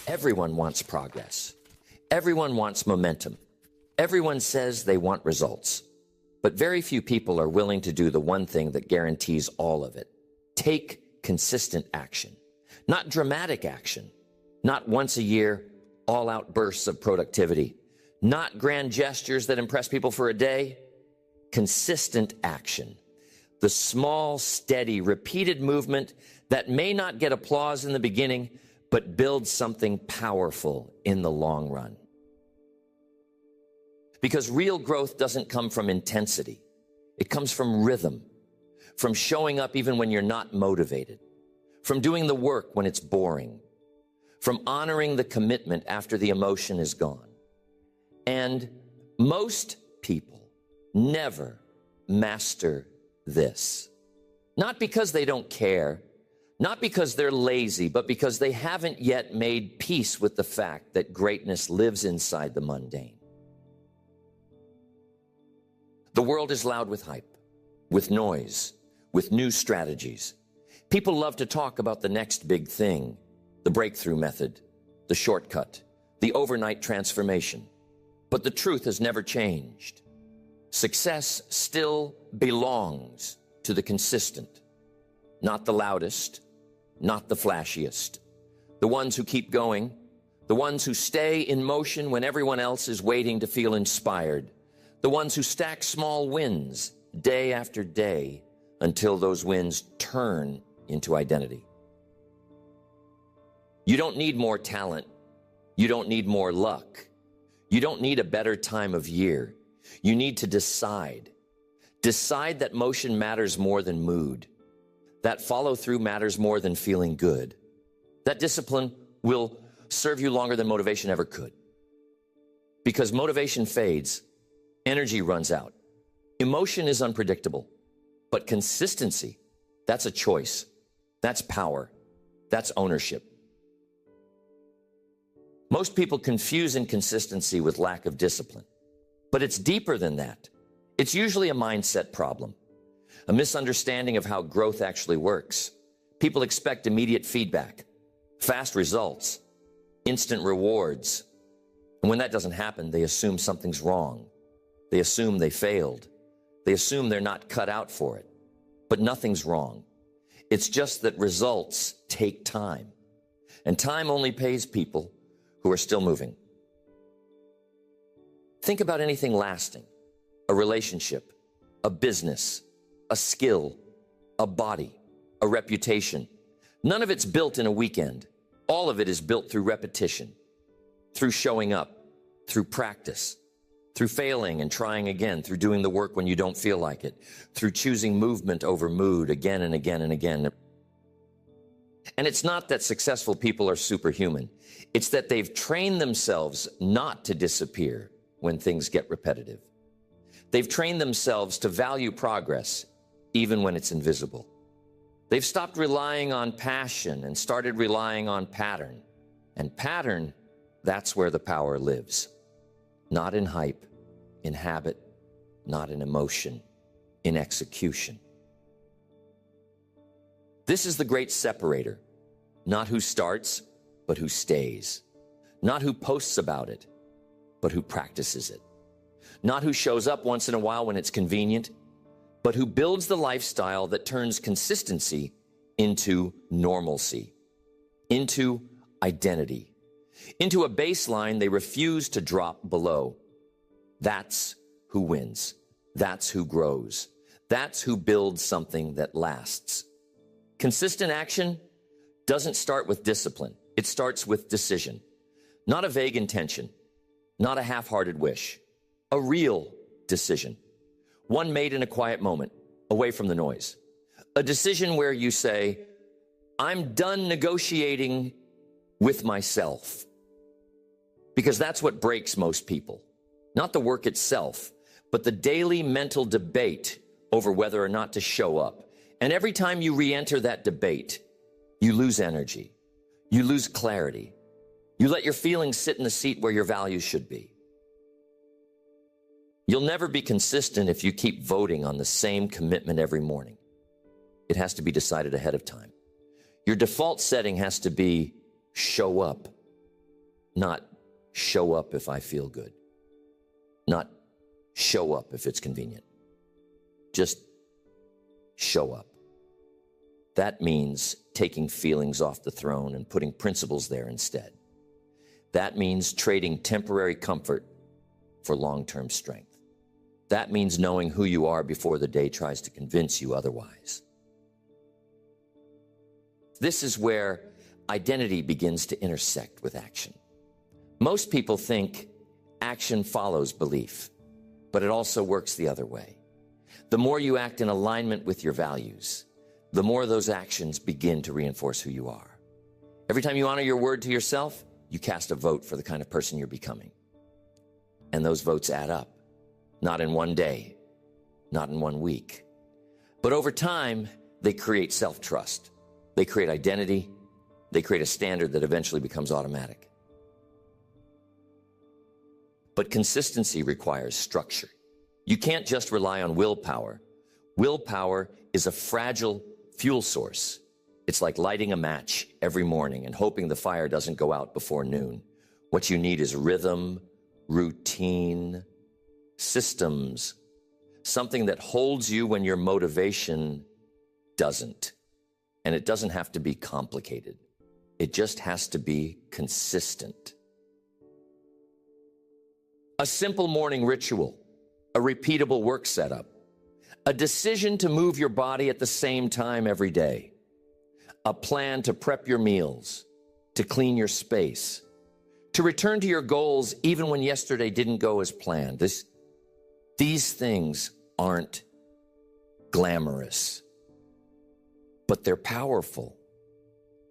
Everyone wants progress. Everyone wants momentum. Everyone says they want results. But very few people are willing to do the one thing that guarantees all of it. Take consistent action. Not dramatic action. Not once a year, all-out bursts of productivity. Not grand gestures that impress people for a day. Consistent action. The small, steady, repeated movement that may not get applause in the beginning, but builds something powerful in the long run. Because real growth doesn't come from intensity. It comes from rhythm, from showing up even when you're not motivated, from doing the work when it's boring, from honoring the commitment after the emotion is gone. And most people never master this. Not because they don't care, not because they're lazy, but because they haven't yet made peace with the fact that greatness lives inside the mundane. The world is loud with hype, with noise, with new strategies. People love to talk about the next big thing, the breakthrough method, the shortcut, the overnight transformation. But the truth has never changed. Success still belongs to the consistent, not the loudest, not the flashiest. The ones who keep going, the ones who stay in motion when everyone else is waiting to feel inspired. The ones who stack small wins day after day until those wins turn into identity. You don't need more talent. You don't need more luck. You don't need a better time of year. You need to decide. Decide that motion matters more than mood. That follow-through matters more than feeling good. That discipline will serve you longer than motivation ever could. Because motivation fades. Energy runs out. Emotion is unpredictable. But consistency, that's a choice. That's power. That's ownership. Most people confuse inconsistency with lack of discipline. But it's deeper than that. It's usually a mindset problem, a misunderstanding of how growth actually works. People expect immediate feedback, fast results, instant rewards. And when that doesn't happen, they assume something's wrong. They assume they failed. They assume they're not cut out for it. But nothing's wrong. It's just that results take time. And time only pays people who are still moving. Think about anything lasting. A relationship, a business, a skill, a body, a reputation. None of it's built in a weekend. All of it is built through repetition, through showing up, through practice, through failing and trying again, through doing the work when you don't feel like it, through choosing movement over mood again and again and again. And it's not that successful people are superhuman. It's that they've trained themselves not to disappear when things get repetitive. They've trained themselves to value progress even when it's invisible. They've stopped relying on passion and started relying on pattern. And pattern, that's where the power lives. Not in hype, in habit, not in emotion, in execution. This is the great separator. Not who starts, but who stays. Not who posts about it, but who practices it. Not who shows up once in a while when it's convenient, but who builds the lifestyle that turns consistency into normalcy, into identity, into a baseline they refuse to drop below. That's who wins. That's who grows. That's who builds something that lasts. Consistent action doesn't start with discipline. It starts with decision. Not a vague intention, not a half-hearted wish, a real decision. One made in a quiet moment, away from the noise. A decision where you say, I'm done negotiating with myself. Because that's what breaks most people. Not the work itself, but the daily mental debate over whether or not to show up. And every time you re-enter that debate, you lose energy. You lose clarity. You let your feelings sit in the seat where your values should be. You'll never be consistent if you keep voting on the same commitment every morning. It has to be decided ahead of time. Your default setting has to be show up, Not show up if I feel good. Not show up if it's convenient. Just show up. That means taking feelings off the throne and putting principles there instead. That means trading temporary comfort for long-term strength. That means knowing who you are before the day tries to convince you otherwise. This is where identity begins to intersect with action. Most people think action follows belief, but it also works the other way. The more you act in alignment with your values, the more those actions begin to reinforce who you are. Every time you honor your word to yourself, you cast a vote for the kind of person you're becoming. And those votes add up, not in one day, not in 1 week, but over time, they create self-trust. They create identity. They create a standard that eventually becomes automatic. But consistency requires structure. You can't just rely on willpower. Willpower is a fragile fuel source. It's like lighting a match every morning and hoping the fire doesn't go out before noon. What you need is rhythm, routine, systems, something that holds you when your motivation doesn't. And it doesn't have to be complicated. It just has to be consistent. A simple morning ritual, a repeatable work setup, a decision to move your body at the same time every day, a plan to prep your meals, to clean your space, to return to your goals even when yesterday didn't go as planned. These things aren't glamorous, but they're powerful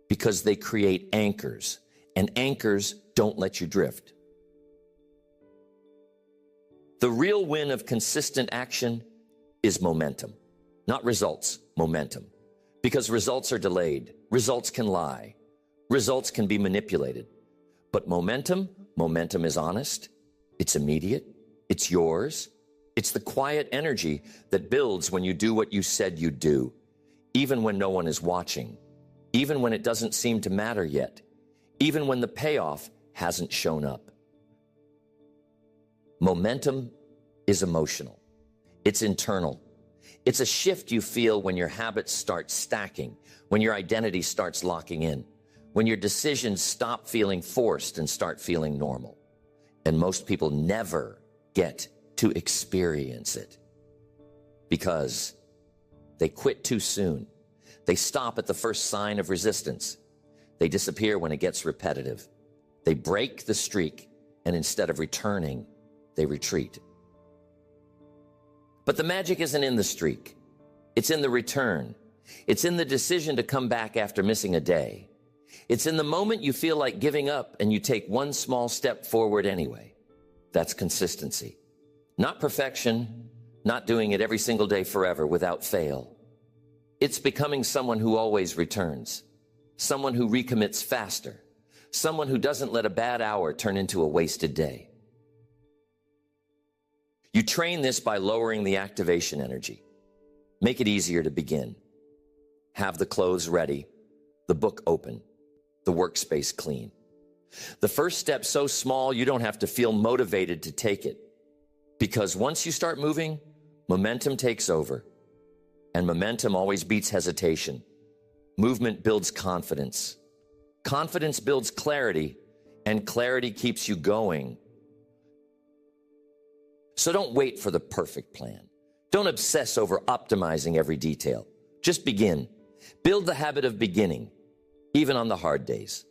because they create anchors, and anchors don't let you drift. The real win of consistent action is momentum, not results, momentum. Because results are delayed, results can lie, results can be manipulated. But momentum is honest, it's immediate, it's yours. It's the quiet energy that builds when you do what you said you'd do, even when no one is watching, even when it doesn't seem to matter yet, even when the payoff hasn't shown up. Momentum is emotional. It's internal. It's a shift you feel when your habits start stacking, when your identity starts locking in, when your decisions stop feeling forced and start feeling normal. And most people never get to experience it because they quit too soon. They stop at the first sign of resistance. They disappear when it gets repetitive. They break the streak, and instead of returning, they retreat. But the magic isn't in the streak. It's in the return. It's in the decision to come back after missing a day. It's in the moment you feel like giving up and you take one small step forward anyway. That's consistency. Not perfection, not doing it every single day forever without fail. It's becoming someone who always returns, someone who recommits faster, someone who doesn't let a bad hour turn into a wasted day. You train this by lowering the activation energy. Make it easier to begin. Have the clothes ready, the book open, the workspace clean. The first step so small you don't have to feel motivated to take it. Because once you start moving, momentum takes over. And momentum always beats hesitation. Movement builds confidence. Confidence builds clarity, and clarity keeps you going. So don't wait for the perfect plan. Don't obsess over optimizing every detail. Just begin. Build the habit of beginning, even on the hard days.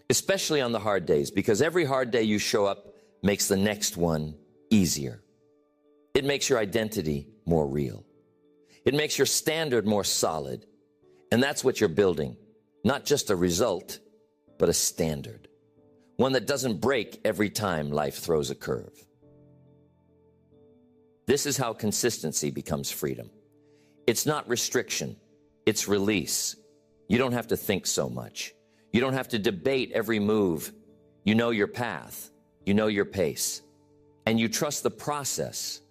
Especially on the hard days, because every hard day you show up makes the next one easier. It makes your identity more real. It makes your standard more solid. And that's what you're building. Not just a result, but a standard. One that doesn't break every time life throws a curve. This is how consistency becomes freedom. It's not restriction, it's release. You don't have to think so much. You don't have to debate every move. You know your path, you know your pace, and you trust the process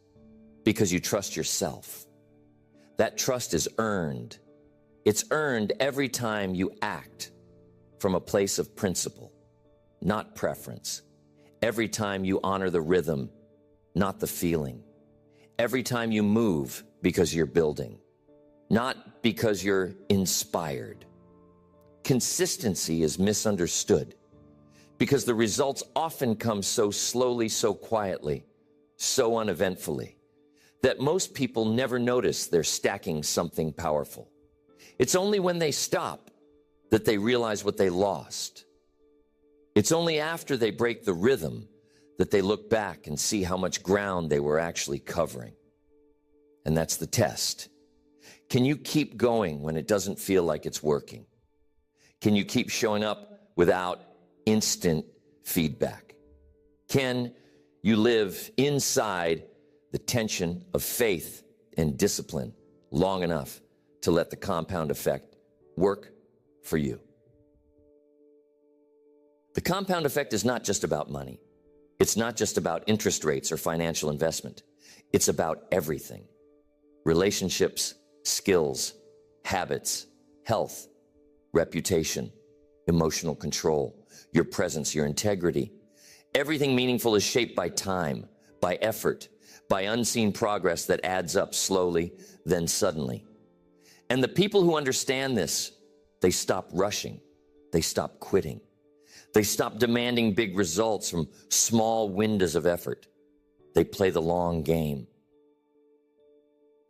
because you trust yourself. That trust is earned. It's earned every time you act from a place of principle. not preference. Every time you honor the rhythm, not the feeling. Every time you move because you're building, not because you're inspired. Consistency is misunderstood because the results often come so slowly, so quietly, so uneventfully, that most people never notice they're stacking something powerful. It's only when they stop that they realize what they lost. It's only after they break the rhythm that they look back and see how much ground they were actually covering. And that's the test. Can you keep going when it doesn't feel like it's working? Can you keep showing up without instant feedback? Can you live inside the tension of faith and discipline long enough to let the compound effect work for you? The compound effect is not just about money. It's not just about interest rates or financial investment. It's about everything. Relationships, skills, habits, health, reputation, emotional control, your presence, your integrity. Everything meaningful is shaped by time, by effort, by unseen progress that adds up slowly, then suddenly. And the people who understand this, they stop rushing. They stop quitting. They stop demanding big results from small windows of effort. They play the long game.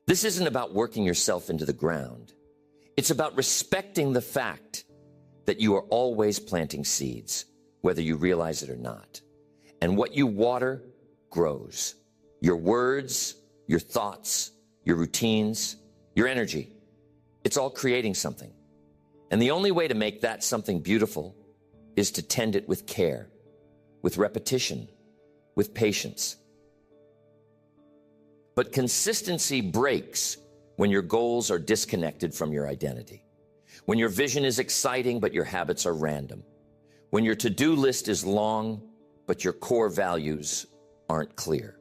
This isn't about working yourself into the ground. It's about respecting the fact that you are always planting seeds, whether you realize it or not. And what you water grows. Your words, your thoughts, your routines, your energy. It's all creating something. And the only way to make that something beautiful is to tend it with care, with repetition, with patience. But consistency breaks when your goals are disconnected from your identity, when your vision is exciting but your habits are random, when your to-do list is long but your core values aren't clear,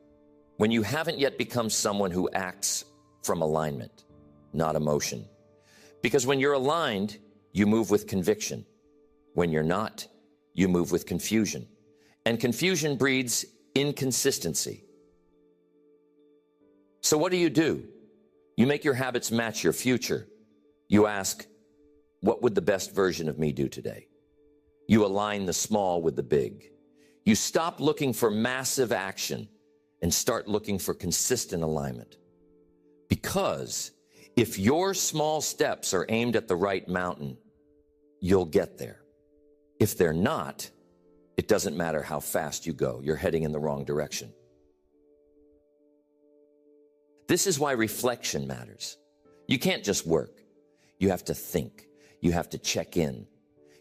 when you haven't yet become someone who acts from alignment, not emotion. Because when you're aligned, you move with conviction. When you're not, you move with confusion. And confusion breeds inconsistency. So what do? You make your habits match your future. You ask, what would the best version of me do today? You align the small with the big. You stop looking for massive action and start looking for consistent alignment. Because if your small steps are aimed at the right mountain, you'll get there. If they're not, it doesn't matter how fast you go. You're heading in the wrong direction. This is why reflection matters. You can't just work. You have to think. You have to check in.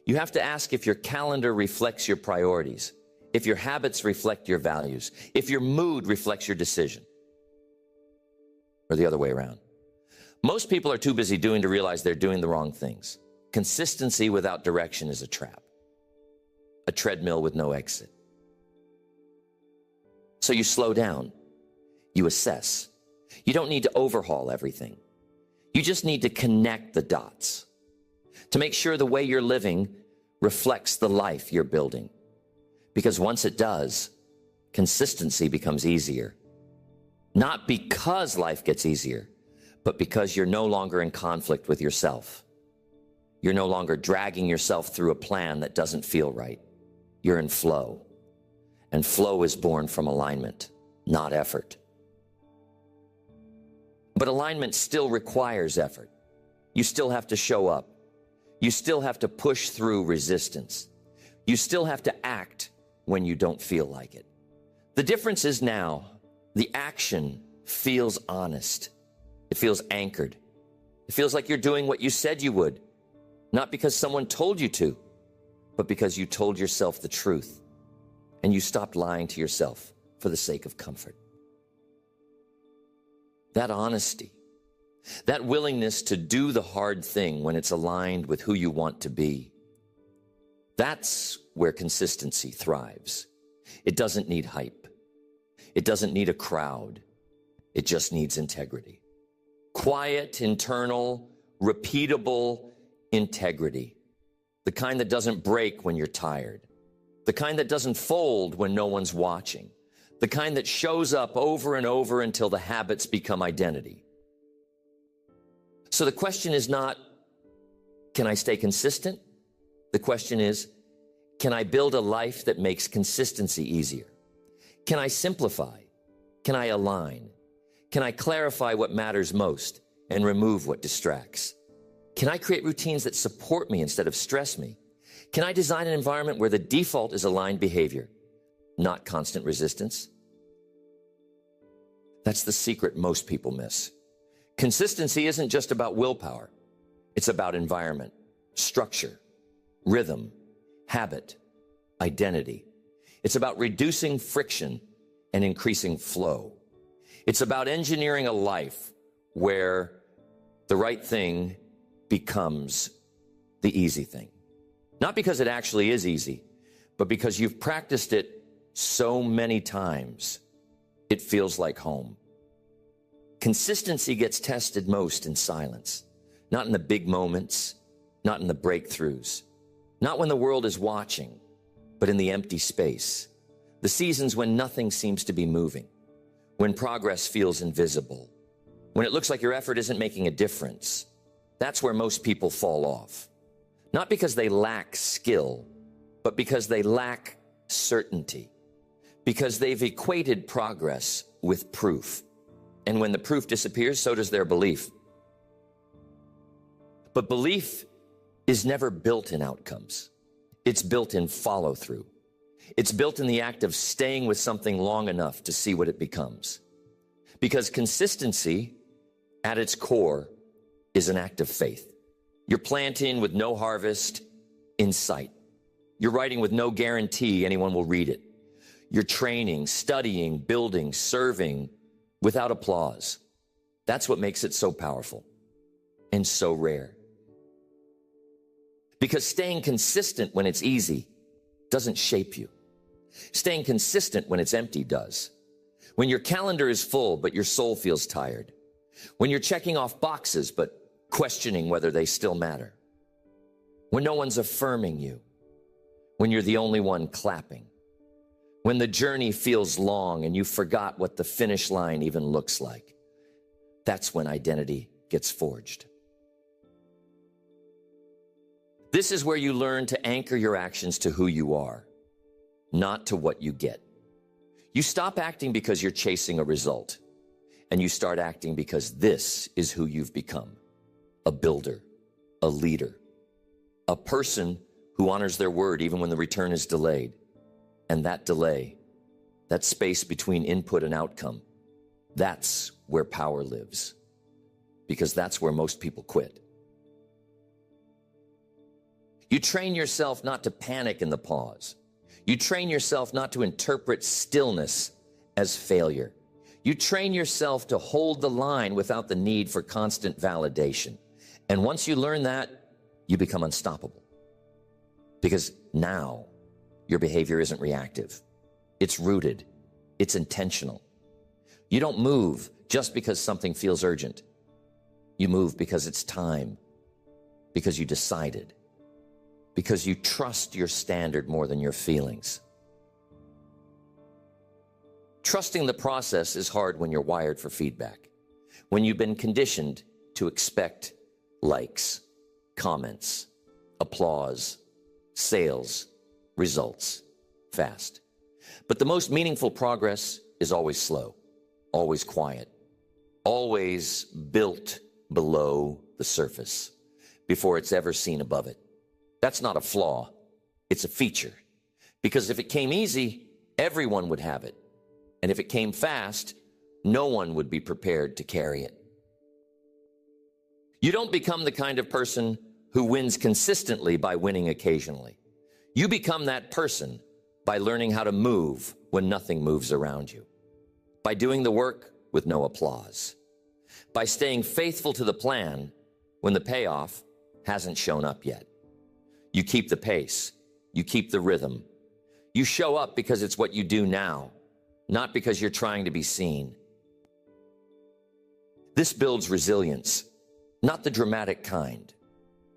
You have to ask if your calendar reflects your priorities, if your habits reflect your values, if your mood reflects your decision, or the other way around. Most people are too busy doing to realize they're doing the wrong things. Consistency without direction is a trap, a treadmill with no exit. So you slow down. You assess. You don't need to overhaul everything. You just need to connect the dots to make sure the way you're living reflects the life you're building. Because once it does, consistency becomes easier. Not because life gets easier, but because you're no longer in conflict with yourself. You're no longer dragging yourself through a plan that doesn't feel right. You're in flow. And flow is born from alignment, not effort. But alignment still requires effort. You still have to show up. You still have to push through resistance. You still have to act when you don't feel like it. The difference is now, the action feels honest. It feels anchored. It feels like you're doing what you said you would, not because someone told you to, but because you told yourself the truth and you stopped lying to yourself for the sake of comfort. That honesty, that willingness to do the hard thing when it's aligned with who you want to be, that's where consistency thrives. It doesn't need hype. It doesn't need a crowd. It just needs integrity. Quiet, internal, repeatable integrity. The kind that doesn't break when you're tired. the kind that doesn't fold when no one's watching, the kind that shows up over and over until the habits become identity. So the question is not, can I stay consistent? The question is, can I build a life that makes consistency easier? Can I simplify? Can I align? Can I clarify what matters most and remove what distracts? Can I create routines that support me instead of stress me? Can I design an environment where the default is aligned behavior, not constant resistance? That's the secret most people miss. Consistency isn't just about willpower. It's about environment, structure, rhythm, habit, identity. It's about reducing friction and increasing flow. It's about engineering a life where the right thing becomes the easy thing. Not because it actually is easy, but because you've practiced it so many times, it feels like home. Consistency gets tested most in silence, not in the big moments, not in the breakthroughs, not when the world is watching, but in the empty space, the seasons when nothing seems to be moving, when progress feels invisible, when it looks like your effort isn't making a difference. That's where most people fall off. Not because they lack skill, but because they lack certainty, because they've equated progress with proof. And when the proof disappears, so does their belief. But belief is never built in outcomes. It's built in follow-through. It's built in the act of staying with something long enough to see what it becomes. Because consistency, at its core, is an act of faith. You're planting with no harvest in sight. You're writing with no guarantee anyone will read it. You're training, studying, building, serving without applause. That's what makes it so powerful and so rare. Because staying consistent when it's easy doesn't shape you. Staying consistent when it's empty does. When your calendar is full, but your soul feels tired. When you're checking off boxes, but questioning whether they still matter. When no one's affirming you. When you're the only one clapping. When the journey feels long and you forgot what the finish line even looks like. That's when identity gets forged. This is where you learn to anchor your actions to who you are, not to what you get. You stop acting because you're chasing a result, and you start acting because this is who you've become. A builder, a leader, a person who honors their word even when the return is delayed. And that delay, that space between input and outcome, that's where power lives. Because that's where most people quit. You train yourself not to panic in the pause. You train yourself not to interpret stillness as failure. You train yourself to hold the line without the need for constant validation. And once you learn that, you become unstoppable. Because now your behavior isn't reactive. It's rooted. It's intentional. You don't move just because something feels urgent. You move because it's time, because you decided, because you trust your standard more than your feelings. Trusting the process is hard when you're wired for feedback, when you've been conditioned to expect likes, comments, applause, sales, results, fast. But the most meaningful progress is always slow, always quiet, always built below the surface before it's ever seen above it. That's not a flaw, it's a feature. Because if it came easy, everyone would have it. And if it came fast, no one would be prepared to carry it. You don't become the kind of person who wins consistently by winning occasionally. You become that person by learning how to move when nothing moves around you, by doing the work with no applause, by staying faithful to the plan when the payoff hasn't shown up yet. You keep the pace, you keep the rhythm. You show up because it's what you do now, not because you're trying to be seen. This builds resilience, not the dramatic kind,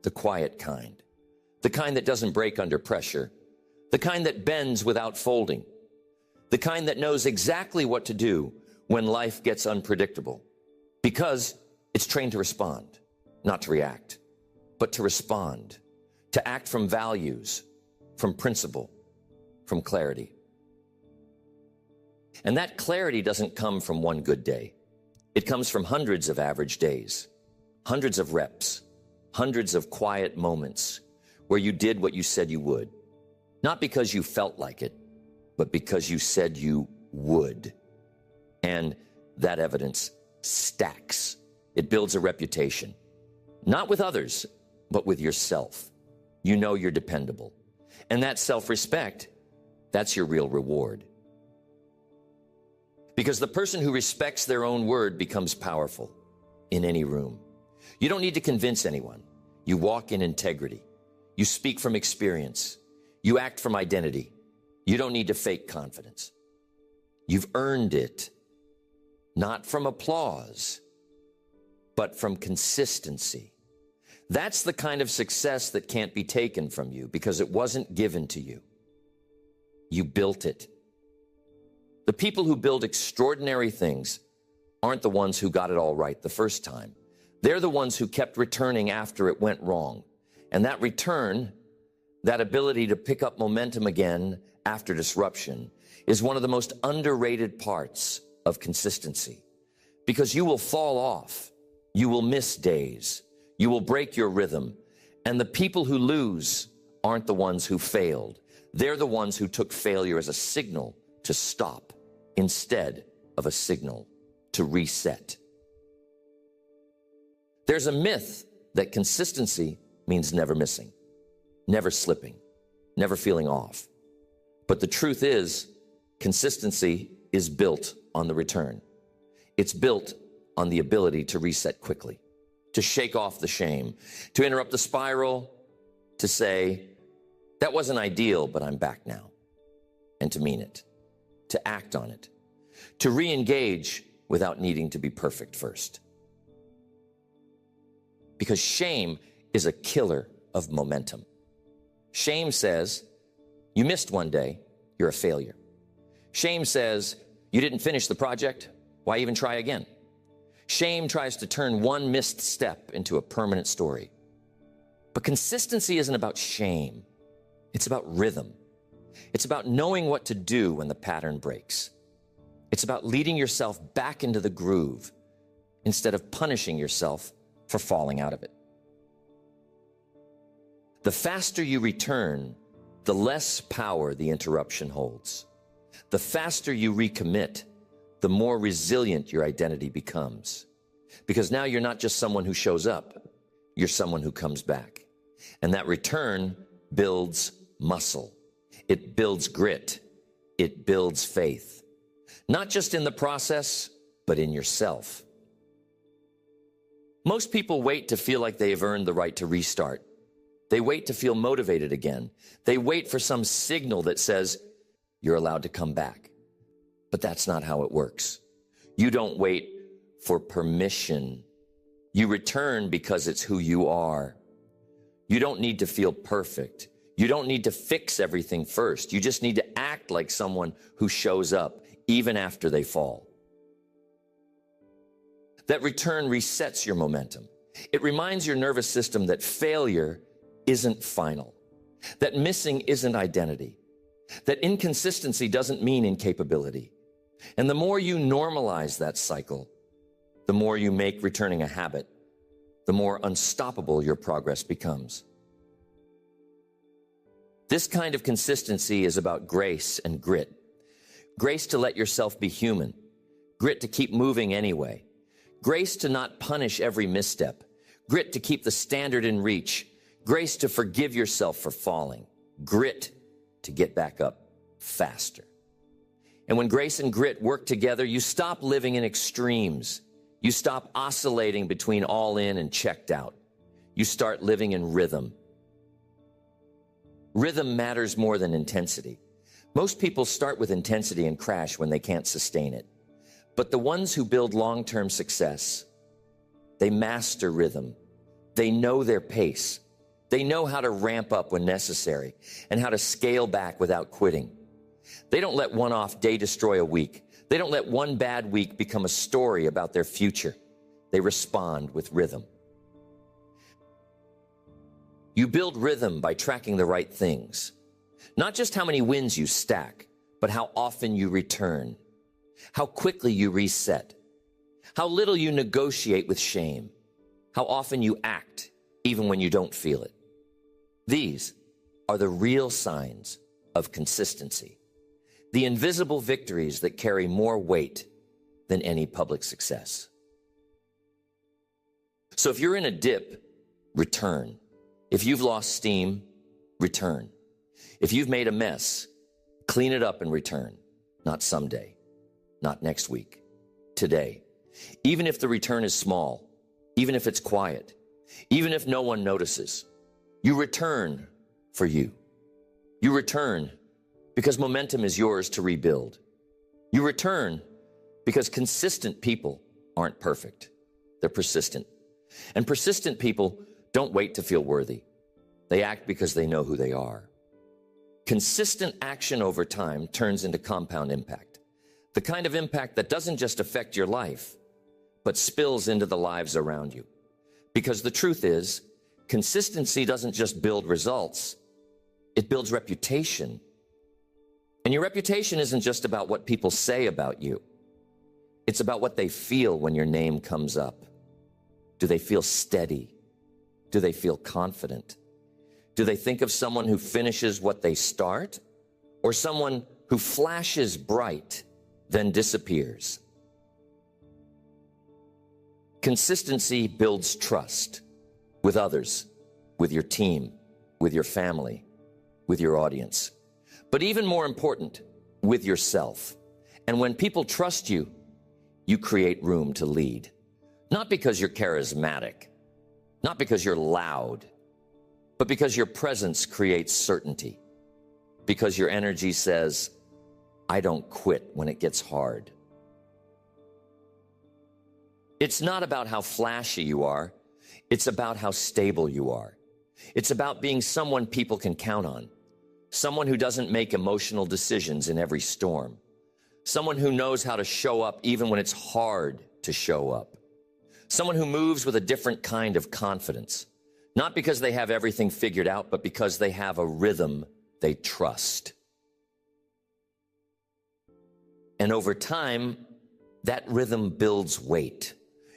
the quiet kind, the kind that doesn't break under pressure, the kind that bends without folding, the kind that knows exactly what to do when life gets unpredictable, because it's trained to respond, not to react, but to respond, to act from values, from principle, from clarity. And that clarity doesn't come from one good day. It comes from hundreds of average days, hundreds of reps, hundreds of quiet moments where you did what you said you would, not because you felt like it, but because you said you would. And that evidence stacks. It builds a reputation, not with others, but with yourself. You know you're dependable. And that self-respect, that's your real reward. Because the person who respects their own word becomes powerful in any room. You don't need to convince anyone. You walk in integrity. You speak from experience. You act from identity. You don't need to fake confidence. You've earned it, not from applause, but from consistency. That's the kind of success that can't be taken from you because it wasn't given to you. You built it. The people who build extraordinary things aren't the ones who got it all right the first time. They're the ones who kept returning after it went wrong. And that return, that ability to pick up momentum again after disruption, is one of the most underrated parts of consistency. Because you will fall off. You will miss days. You will break your rhythm. And the people who lose aren't the ones who failed. They're the ones who took failure as a signal to stop instead of a signal to reset. There's a myth that consistency means never missing, never slipping, never feeling off. But the truth is, consistency is built on the return. It's built on the ability to reset quickly, to shake off the shame, to interrupt the spiral, to say, that wasn't ideal, but I'm back now, and to mean it, to act on it, to re-engage without needing to be perfect first. Because shame is a killer of momentum. Shame says, you missed one day, you're a failure. Shame says, you didn't finish the project, why even try again? Shame tries to turn one missed step into a permanent story. But consistency isn't about shame. It's about rhythm. It's about knowing what to do when the pattern breaks. It's about leading yourself back into the groove instead of punishing yourself for falling out of it. The faster you return, the less power the interruption holds. The faster you recommit, the more resilient your identity becomes. Because now you're not just someone who shows up, you're someone who comes back. And that return builds muscle. It builds grit. It builds faith. Not just in the process, but in yourself. Most people wait to feel like they have earned the right to restart. They wait to feel motivated again. They wait for some signal that says, you're allowed to come back. But that's not how it works. You don't wait for permission. You return because it's who you are. You don't need to feel perfect. You don't need to fix everything first. You just need to act like someone who shows up even after they fall. That return resets your momentum. It reminds your nervous system that failure isn't final, that missing isn't identity, that inconsistency doesn't mean incapability. And the more you normalize that cycle, the more you make returning a habit, the more unstoppable your progress becomes. This kind of consistency is about grace and grit. Grace to let yourself be human. Grit to keep moving anyway. Grace to not punish every misstep. Grit to keep the standard in reach. Grace to forgive yourself for falling. Grit to get back up faster. And when grace and grit work together, you stop living in extremes. You stop oscillating between all in and checked out. You start living in rhythm. Rhythm matters more than intensity. Most people start with intensity and crash when they can't sustain it. But the ones who build long-term success, they master rhythm. They know their pace. They know how to ramp up when necessary and how to scale back without quitting. They don't let one off day destroy a week. They don't let one bad week become a story about their future. They respond with rhythm. You build rhythm by tracking the right things. Not just how many wins you stack, but how often you return, how quickly you reset, how little you negotiate with shame, how often you act even when you don't feel it. These are the real signs of consistency, the invisible victories that carry more weight than any public success. So if you're in a dip, return. If you've lost steam, return. If you've made a mess, clean it up and return. Not someday, not next week, today. Even if the return is small, even if it's quiet, even if no one notices, you return for you. You return because momentum is yours to rebuild. You return because consistent people aren't perfect. They're persistent. And persistent people don't wait to feel worthy. They act because they know who they are. Consistent action over time turns into compound impact. The kind of impact that doesn't just affect your life, but spills into the lives around you. Because the truth is, consistency doesn't just build results, it builds reputation. And your reputation isn't just about what people say about you. It's about what they feel when your name comes up. Do they feel steady? Do they feel confident? Do they think of someone who finishes what they start, or someone who flashes bright, then disappears? Consistency builds trust with others, with your team, with your family, with your audience. But even more important, with yourself. And when people trust you, you create room to lead. Not because you're charismatic, not because you're loud, but because your presence creates certainty. Because your energy says, I don't quit when it gets hard. It's not about how flashy you are. It's about how stable you are. It's about being someone people can count on. Someone who doesn't make emotional decisions in every storm. Someone who knows how to show up even when it's hard to show up. Someone who moves with a different kind of confidence. Not because they have everything figured out, but because they have a rhythm they trust. And over time, that rhythm builds weight.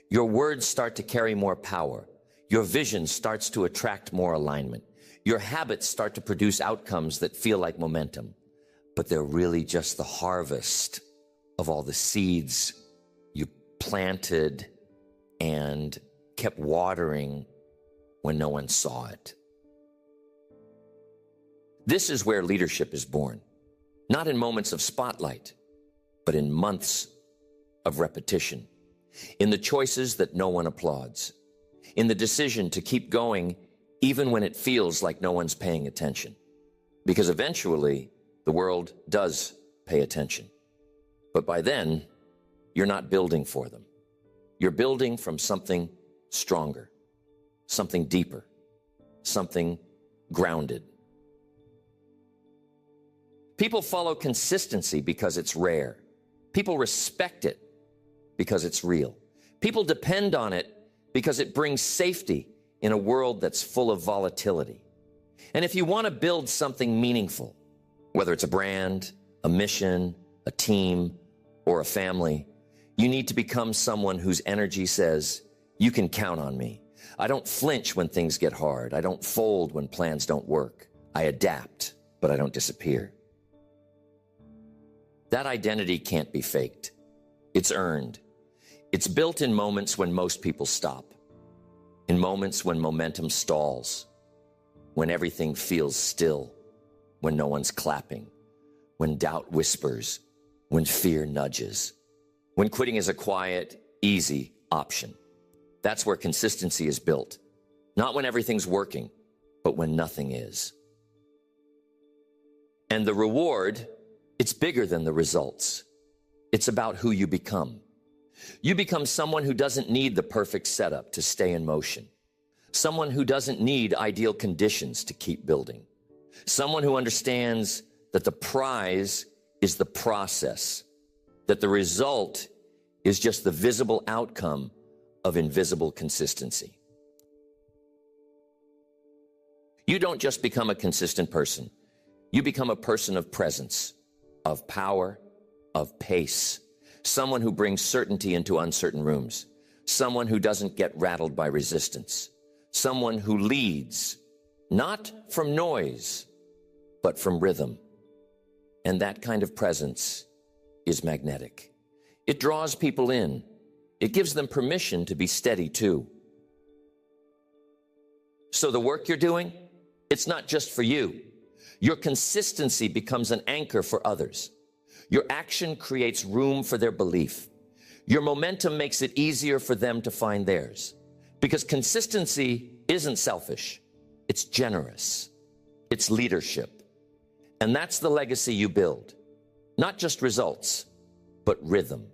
Your words start to carry more power. Your vision starts to attract more alignment. Your habits start to produce outcomes that feel like momentum, but they're really just the harvest of all the seeds you planted and kept watering when no one saw it. This is where leadership is born, not in moments of spotlight, but in months of repetition, in the choices that no one applauds, in the decision to keep going even when it feels like no one's paying attention. Because eventually, the world does pay attention. But by then, you're not building for them. You're building from something stronger, something deeper, something grounded. People follow consistency because it's rare. People respect it because it's real. People depend on it because it brings safety in a world that's full of volatility. And if you want to build something meaningful, whether it's a brand, a mission, a team, or a family, you need to become someone whose energy says, you can count on me. I don't flinch when things get hard. I don't fold when plans don't work. I adapt, but I don't disappear. That identity can't be faked. It's earned. It's built in moments when most people stop, in moments when momentum stalls, when everything feels still, when no one's clapping, when doubt whispers, when fear nudges, when quitting is a quiet, easy option. That's where consistency is built. Not when everything's working, but when nothing is. And the reward, it's bigger than the results. It's about who you become. You become someone who doesn't need the perfect setup to stay in motion. Someone who doesn't need ideal conditions to keep building. Someone who understands that the prize is the process, that the result is just the visible outcome of invisible consistency. You don't just become a consistent person. You become a person of presence, of power, of pace. Someone who brings certainty into uncertain rooms. Someone who doesn't get rattled by resistance. Someone who leads, not from noise, but from rhythm. And that kind of presence is magnetic. It draws people in. It gives them permission to be steady too. So the work you're doing, it's not just for you. Your consistency becomes an anchor for others. Your action creates room for their belief. Your momentum makes it easier for them to find theirs. Because consistency isn't selfish. It's generous. It's leadership. And that's the legacy you build. Not just results, but rhythm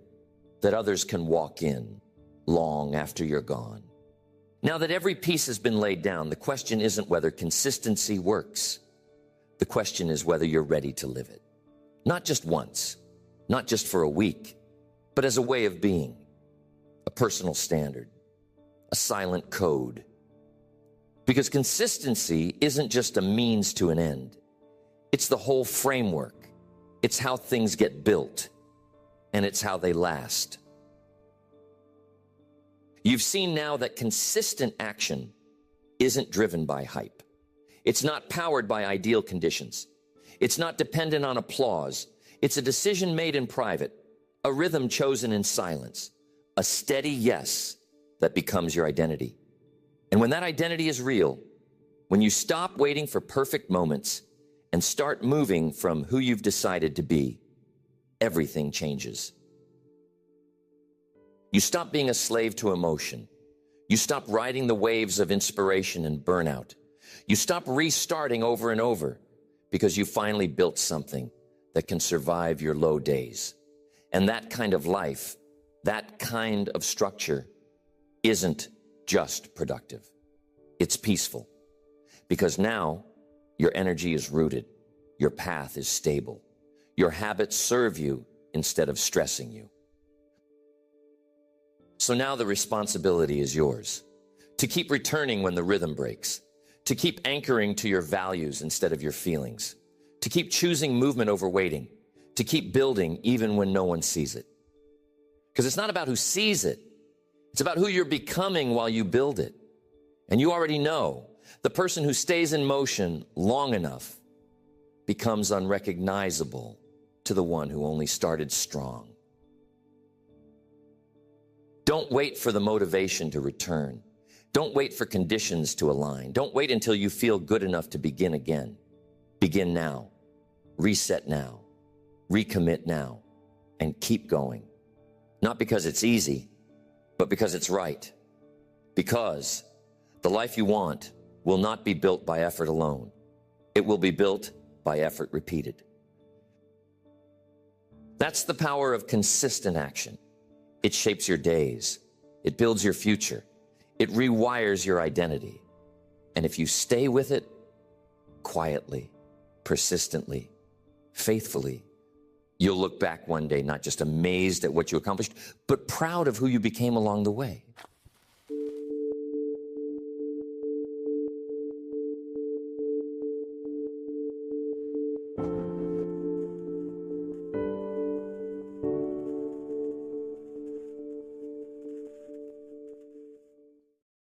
that others can walk in long after you're gone. Now that every piece has been laid down, the question isn't whether consistency works. The question is whether you're ready to live it. Not just once, not just for a week, but as a way of being, a personal standard, a silent code. Because consistency isn't just a means to an end. It's the whole framework. It's how things get built, and it's how they last. You've seen now that consistent action isn't driven by hype. It's not powered by ideal conditions. It's not dependent on applause. It's a decision made in private, a rhythm chosen in silence, a steady yes that becomes your identity. And when that identity is real, when you stop waiting for perfect moments and start moving from who you've decided to be, everything changes. You stop being a slave to emotion. You stop riding the waves of inspiration and burnout. You stop restarting over and over because you finally built something that can survive your low days. And that kind of life, that kind of structure isn't just productive. It's peaceful because now your energy is rooted. Your path is stable. Your habits serve you instead of stressing you. So now the responsibility is yours to keep returning when the rhythm breaks, to keep anchoring to your values instead of your feelings, to keep choosing movement over waiting, to keep building even when no one sees it. Because it's not about who sees it. It's about who you're becoming while you build it. And you already know the person who stays in motion long enough becomes unrecognizable to the one who only started strong. Don't wait for the motivation to return. Don't wait for conditions to align. Don't wait until you feel good enough to begin again. Begin now. Reset now. Recommit now. And keep going. Not because it's easy, but because it's right. Because the life you want will not be built by effort alone. It will be built by effort repeated. That's the power of consistent action. It shapes your days. It builds your future. It rewires your identity. And if you stay with it quietly, persistently, faithfully, you'll look back one day not just amazed at what you accomplished, but proud of who you became along the way.